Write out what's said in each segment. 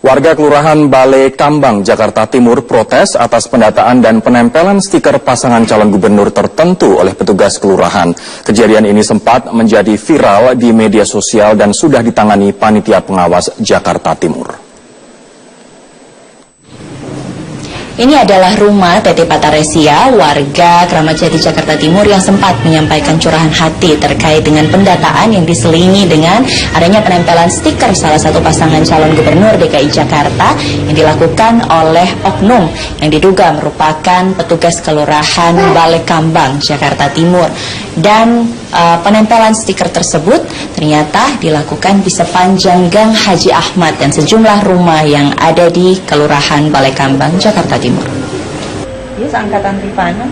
Warga Kelurahan Balai Kambang, Jakarta Timur protes atas pendataan dan penempelan stiker pasangan calon gubernur tertentu oleh petugas kelurahan. Kejadian ini sempat menjadi viral di media sosial dan sudah ditangani Panitia Pengawas Jakarta Timur. Ini adalah rumah Teti Pataresia, warga Kramat Jati, Jakarta Timur yang sempat menyampaikan curahan hati terkait dengan pendataan yang diselingi dengan adanya penempelan stiker salah satu pasangan calon gubernur DKI Jakarta yang dilakukan oleh oknum yang diduga merupakan petugas kelurahan Balai Kambang, Jakarta Timur. Dan penempelan stiker tersebut ternyata dilakukan di sepanjang Gang Haji Ahmad dan sejumlah rumah yang ada di Kelurahan Balai Kambang, Jakarta Timur. Ini seangkatan Rifana.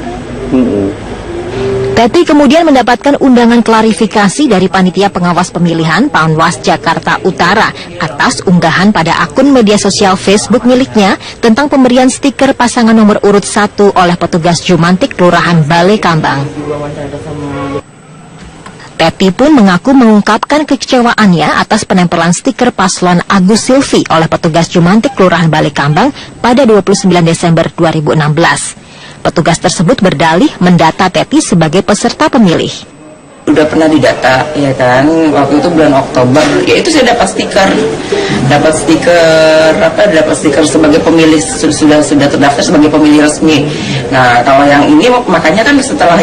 Teti kemudian mendapatkan undangan klarifikasi dari Panitia Pengawas Pemilihan Panwas Jakarta Utara atas unggahan pada akun media sosial Facebook miliknya tentang pemberian stiker pasangan nomor urut 1 oleh petugas Jumantik Kelurahan Balai Kambang. Teti pun mengaku mengungkapkan kekecewaannya atas penempelan stiker paslon Agus Silvi oleh petugas Jumantik Kelurahan Balai Kambang pada 29 Desember 2016. Petugas tersebut berdalih mendata Teti sebagai peserta pemilih. Udah pernah didata, ya kan, waktu itu bulan Oktober, ya itu saya dapat stiker sebagai pemilih, sudah terdaftar sebagai pemilih resmi. Nah, kalau yang ini makanya kan setelah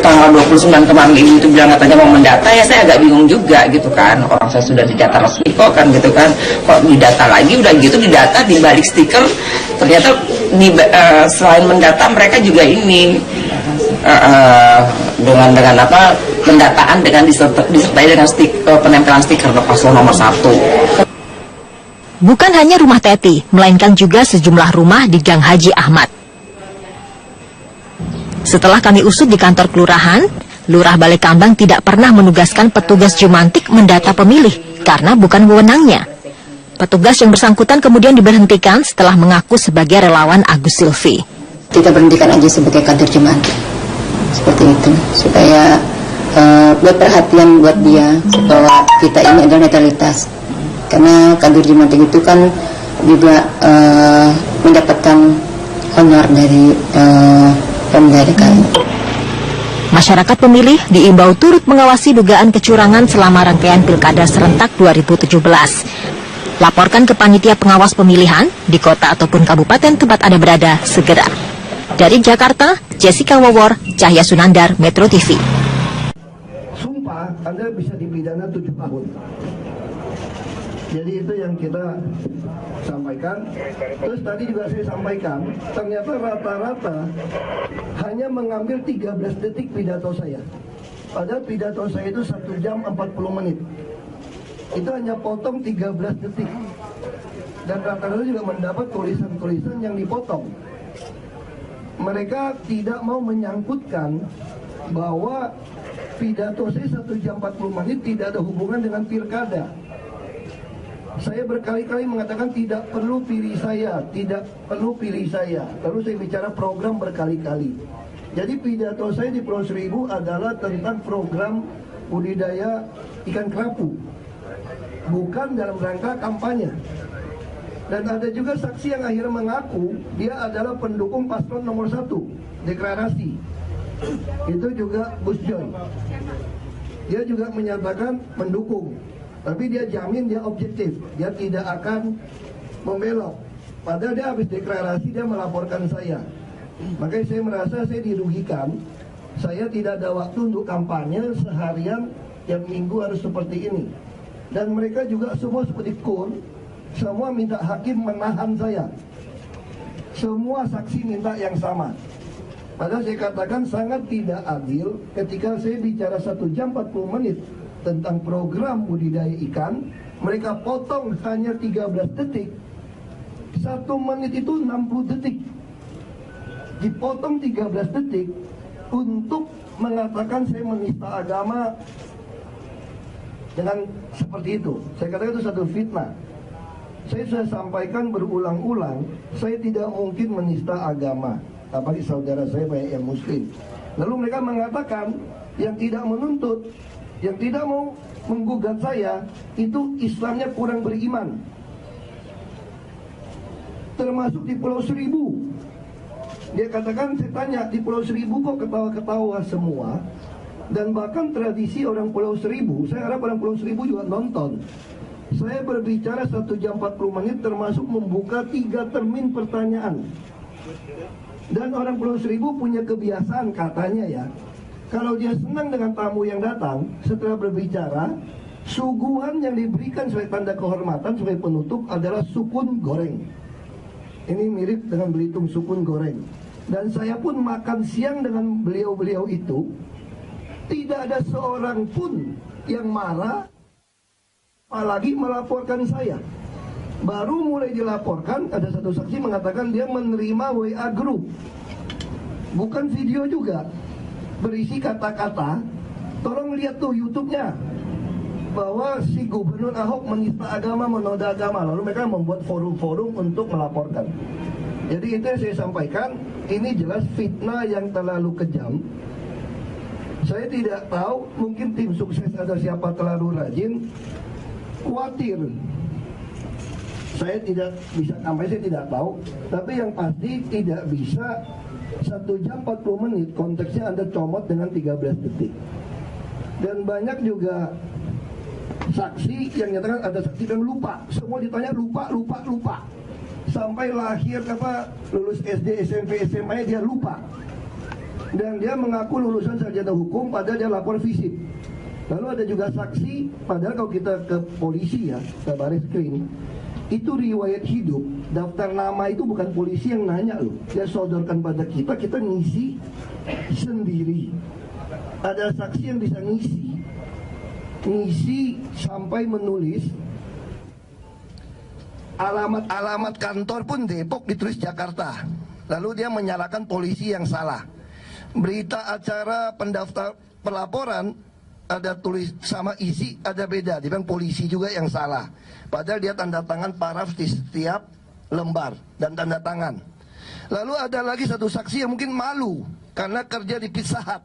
tanggal 29 kemarin ibu itu bilang katanya mau mendata, ya saya agak bingung juga gitu kan, orang saya sudah didata resmi kok kan gitu kan, kok didata lagi, udah gitu didata di balik stiker, ternyata selain mendata mereka juga ini dengan apa, pendataan dengan disertai dengan penempelan stiker paslon nomor 1. Bukan hanya rumah Teti, melainkan juga sejumlah rumah di Gang Haji Ahmad. Setelah kami usut di kantor kelurahan, Lurah Balai Kambang tidak pernah menugaskan petugas Jumantik mendata pemilih karena bukan wewenangnya. Petugas yang bersangkutan kemudian diberhentikan setelah mengaku sebagai relawan Agus Silvi. Kita berhentikan aja sebagai kader Jumantik, seperti itu, supaya buat perhatian buat dia, bahwa kita ini adalah netralitas. Karena kader Jumantik itu kan juga mendapatkan honor dari Pemda DKI. Masyarakat pemilih diimbau turut mengawasi dugaan kecurangan selama rangkaian Pilkada serentak 2017. Laporkan ke Panitia Pengawas Pemilihan di kota ataupun kabupaten tempat Anda berada segera. Dari Jakarta, Jessica Wawor, Cahya Sunandar, Metro TV. Sumpah, Anda bisa dipidana 7 tahun. Jadi itu yang kita sampaikan. Terus tadi juga saya sampaikan, ternyata rata-rata hanya mengambil 13 detik pidato saya. Padahal pidato saya itu 1 jam 40 menit. Itu hanya potong 13 detik. Dan rata-rata juga mendapat tulisan-tulisan yang dipotong. Mereka tidak mau menyangkutkan bahwa pidato saya 1 jam 40 menit tidak ada hubungan dengan pilkada. Saya berkali-kali mengatakan tidak perlu pilih saya, tidak perlu pilih saya. Lalu saya bicara program berkali-kali. Jadi pidato saya di Pulau Seribu adalah tentang program budidaya ikan kerapu, bukan dalam rangka kampanye. Dan ada juga saksi yang akhirnya mengaku dia adalah pendukung paslon nomor 1, deklarasi. Itu juga Gus Joy. Dia juga menyatakan mendukung. Tapi dia jamin dia objektif, dia tidak akan membelok. Padahal dia habis deklarasi dia melaporkan saya. Makanya saya merasa saya dirugikan. Saya tidak ada waktu untuk kampanye seharian, yang minggu harus seperti ini. Dan mereka juga semua seperti kun, semua minta hakim menahan saya. Semua saksi minta yang sama. Padahal saya katakan sangat tidak adil ketika saya bicara 1 jam 40 menit tentang program budidaya ikan, mereka potong hanya 13 detik. 1 menit itu 60 detik. Dipotong 13 detik untuk mengatakan saya menista agama dengan seperti itu. Saya katakan itu satu fitnah. Saya sudah sampaikan berulang-ulang, saya tidak mungkin menista agama. Apalagi saudara saya banyak yang muslim. Lalu mereka mengatakan yang tidak menuntut, yang tidak mau menggugat saya, itu Islamnya kurang beriman. termasuk di Pulau Seribu. Dia katakan, saya tanya, di Pulau Seribu kok ketawa-ketawa semua? Dan bahkan tradisi orang Pulau Seribu, saya harap orang Pulau Seribu juga nonton. Saya berbicara 1 jam 40 menit termasuk membuka 3 termin pertanyaan. Dan orang Pulau Seribu punya kebiasaan katanya ya, kalau dia senang dengan tamu yang datang, setelah berbicara, suguhan yang diberikan sebagai tanda kehormatan sebagai penutup adalah sukun goreng. Ini mirip dengan Belitung, sukun goreng. Dan saya pun makan siang dengan beliau-beliau itu, tidak ada seorang pun yang marah, apalagi melaporkan saya. Baru mulai dilaporkan, ada satu saksi mengatakan dia menerima WA grup, bukan video juga, berisi kata-kata, tolong lihat tuh YouTube-nya, bahwa si Gubernur Ahok menista agama, menoda agama. Lalu mereka membuat forum-forum untuk melaporkan. Jadi itu yang saya sampaikan, ini jelas fitnah yang terlalu kejam. Saya tidak tahu, mungkin tim sukses atau siapa terlalu rajin, khawatir. Saya tidak bisa, sampai saya tidak tahu. Tapi yang pasti tidak bisa 1 jam 40 menit konteksnya Anda comot dengan 13 detik. Dan banyak juga saksi yang nyatakan ada saksi dan lupa. Semua ditanya lupa. Sampai lahir lulus SD, SMP, SMA dia lupa. Dan dia mengaku lulusan sarjana hukum padahal dia lapor fisik. Lalu ada juga saksi, padahal kalau kita ke polisi ya, ke Bareskrim, itu riwayat hidup, daftar nama itu bukan polisi yang nanya loh. Dia sodorkan pada kita ngisi sendiri. Ada saksi yang bisa ngisi sampai menulis alamat kantor pun Depok ditulis Jakarta. Lalu dia menyalahkan polisi yang salah. Berita acara pendaftar pelaporan ada tulis sama isi ada beda, dia bilang polisi juga yang salah. Padahal dia tanda tangan paraf di setiap lembar dan tanda tangan. Lalu ada lagi satu saksi yang mungkin malu karena kerja di Pizza Hut.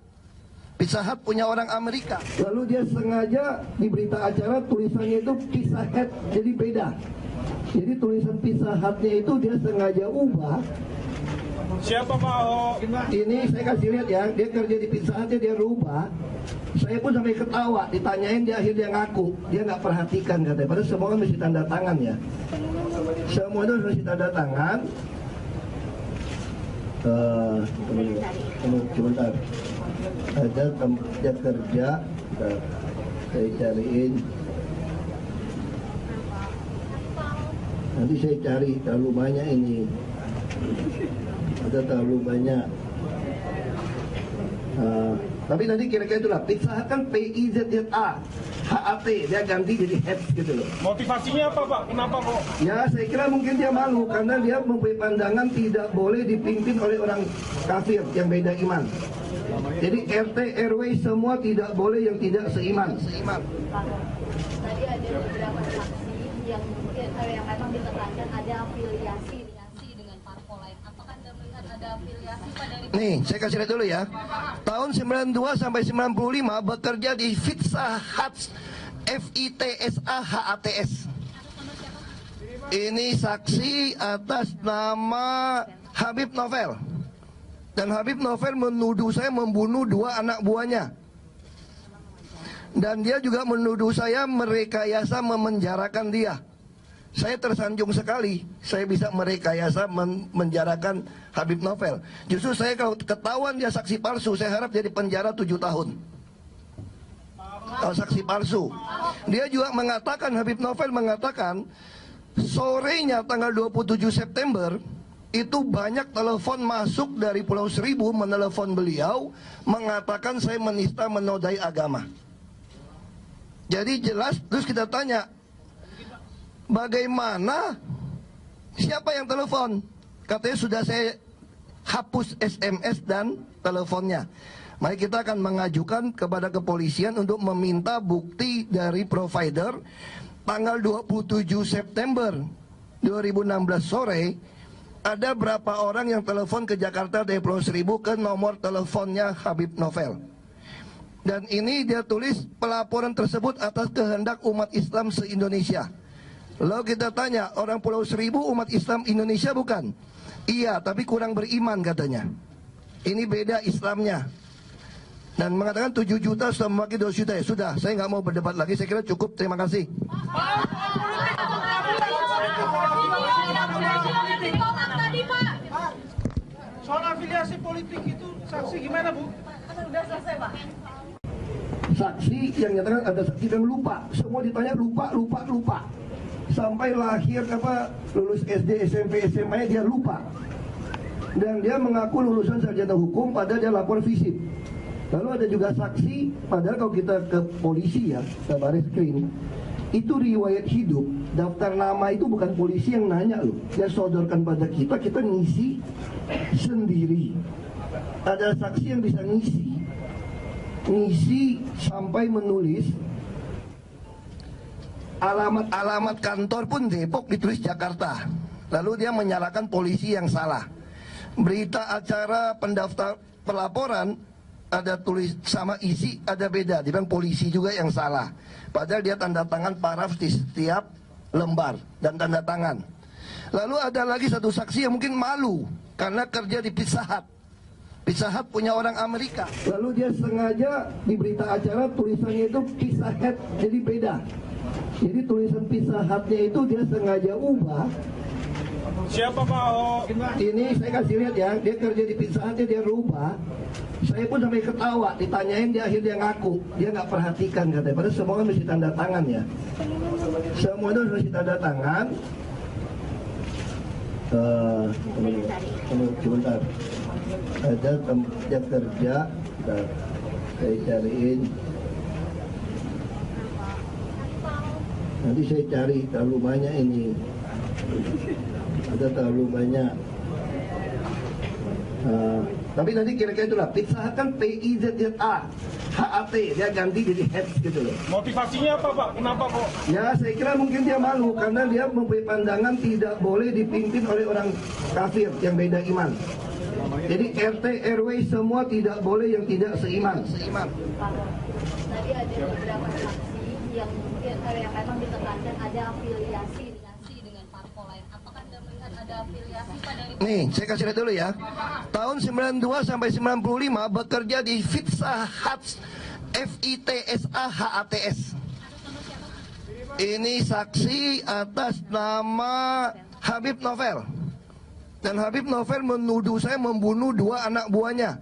Pizza Hut punya orang Amerika. Lalu dia sengaja di berita acara tulisannya itu Pizza Hut jadi beda. Jadi tulisan Pizza Hut-nya itu dia sengaja ubah. Siapa Pak Ahok? Ini saya kasih lihat ya, dia kerja di Pizza Hut dia rubah. Saya pun sampai ketawa, ditanyain dia akhirnya ngaku, dia nggak perhatikan katanya. Padahal semua kan mesti tanda tangan ya. Semua itu mesti tanda tangan. Sebentar. Ada tempat kerja, saya cariin. Nanti saya cari, terlalu banyak ini. Ada terlalu banyak. Tapi nanti kira-kira itulah, Pizza Hut kan PIZZA, HAT, dia ganti jadi head gitu loh. Motivasinya apa Pak? Kenapa kok? Ya saya kira mungkin dia malu karena dia mempunyai pandangan tidak boleh dipimpin oleh orang kafir yang beda iman. Jadi RT, RW semua tidak boleh yang tidak seiman. Tadi ada beberapa saksi yang mungkin yang memang ditekankan ada afiliasi dengan parpol lain. Apakah Anda melihat ada afiliasi pada Nih, saya kasih lihat dulu ya. Tahun 92 sampai 95 bekerja di Pizza Hut, FITSA-HATS. Ini saksi atas nama Habib Novel. Dan Habib Novel menuduh saya membunuh 2 anak buahnya. Dan dia juga menuduh saya merekayasa memenjarakan dia. Saya tersanjung sekali, saya bisa merekayasa menjarakan Habib Novel. Justru saya kalau ketahuan dia saksi palsu, saya harap dia di penjara 7 tahun. Kalau saksi palsu. Dia juga mengatakan, Habib Novel mengatakan, sorenya tanggal 27 September, itu banyak telepon masuk dari Pulau Seribu menelepon beliau, mengatakan saya menista menodai agama. Jadi jelas, terus kita tanya, bagaimana? Siapa yang telepon? Katanya sudah saya hapus SMS dan teleponnya. Mari kita akan mengajukan kepada kepolisian untuk meminta bukti dari provider. Tanggal 27 September 2016 sore, ada berapa orang yang telepon ke Jakarta dari Pulau Seribu ke nomor teleponnya Habib Novel. Dan ini dia tulis pelaporan tersebut atas kehendak umat Islam se-Indonesia. Lalu kita tanya, orang Pulau Seribu umat Islam Indonesia bukan? Iya, tapi kurang beriman katanya. Ini beda Islamnya. Dan mengatakan 7 juta sudah mewakili 2 juta. Ya sudah, saya nggak mau berdebat lagi. Saya kira cukup. Terima kasih. Soal afiliasi politik itu saksi gimana, Bu? Sudah selesai, Pak. Saksi yang nyatakan ada saksi yang lupa. Semua ditanya lupa. Sampai lahir lulus SD, SMP, SMA dia lupa. Dan dia mengaku lulusan sarjana hukum padahal dia lapor fisik. Lalu ada juga saksi, padahal kalau kita ke polisi ya, ke Bareskrim, itu riwayat hidup, daftar nama itu bukan polisi yang nanya loh. Dia sodorkan pada kita ngisi sendiri. Ada saksi yang bisa ngisi sampai menulis alamat kantor pun Depok ditulis Jakarta. Lalu dia menyalahkan polisi yang salah. Berita acara pendaftar pelaporan ada tulis sama isi ada beda, dia bilang polisi juga yang salah. Padahal dia tanda tangan paraf di setiap lembar dan tanda tangan. Lalu ada lagi satu saksi yang mungkin malu karena kerja di Pizza Hut. Pizza Hut punya orang Amerika. Lalu dia sengaja di berita acara tulisannya itu Pizza Hut jadi beda. Jadi tulisan Pizza Hut-nya itu dia sengaja ubah. Siapa Pak Ahok? Ini saya kasih lihat ya, dia kerja di Pizza Hut dia rubah. Saya pun sampai ketawa, ditanyain dia akhirnya ngaku, dia nggak perhatikan katanya. Padahal semua kan mesti tanda tangan ya. Semua itu mesti tanda tangan. Sebentar. Ada tempat kerja, saya cariin. Nanti saya cari, terlalu banyak ini. Ada terlalu banyak. Tapi nanti kira-kira itulah Pizza Hut kan PIZZA HAT, dia ganti jadi heads gitu loh. Motivasinya apa Pak? Kenapa kok? Ya saya kira mungkin dia malu karena dia mempunyai pandangan tidak boleh dipimpin oleh orang kafir yang beda iman. Jadi RT RW semua tidak boleh yang tidak seiman. Tadi ada beberapa saksi yang mungkin yang memang ditekankan ada afiliasi dengan parpol lain. Apakah Anda melihat ada afiliasi pada Nih, saya kasih lihat dulu ya. Tahun 92 sampai 95 bekerja di Pizza Hut, FITSAHATS. Ini saksi atas nama Habib Novel. Dan Habib Novel menuduh saya membunuh 2 anak buahnya.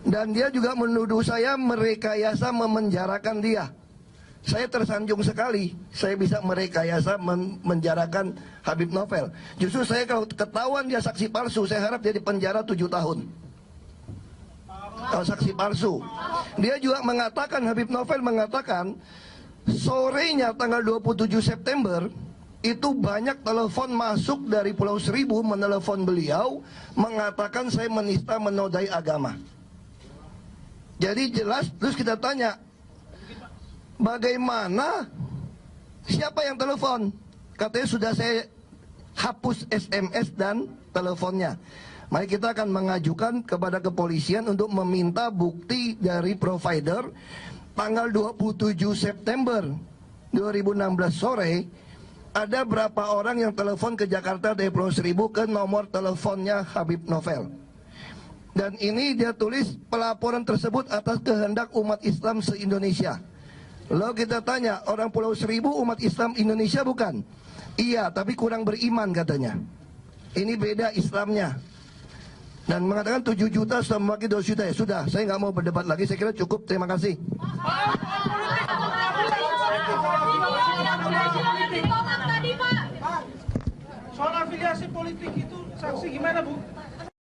Dan dia juga menuduh saya merekayasa memenjarakan dia. Saya tersanjung sekali, saya bisa merekayasa menjarakan Habib Novel. Justru saya kalau ketahuan dia saksi palsu, saya harap dia dipenjara 7 tahun. Kalau saksi palsu. Dia juga mengatakan, Habib Novel mengatakan, sorenya tanggal 27 September, itu banyak telepon masuk dari Pulau Seribu menelepon beliau, mengatakan saya menista menodai agama. Jadi jelas, terus kita tanya, bagaimana? Siapa yang telepon? Katanya sudah saya hapus SMS dan teleponnya. Mari kita akan mengajukan kepada kepolisian untuk meminta bukti dari provider. Tanggal 27 September 2016 sore, ada berapa orang yang telepon ke Jakarta dari Pulau Seribu ke nomor teleponnya Habib Novel. Dan ini dia tulis pelaporan tersebut atas kehendak umat Islam se-Indonesia. Lalu kita tanya, orang Pulau Seribu umat Islam Indonesia bukan? Iya, tapi kurang beriman katanya. Ini beda Islamnya. Dan mengatakan 7 juta sudah mewakili 2 juta. Ya sudah, saya nggak mau berdebat lagi. Saya kira cukup. Terima kasih. Soal afiliasi politik itu saksi gimana Bu?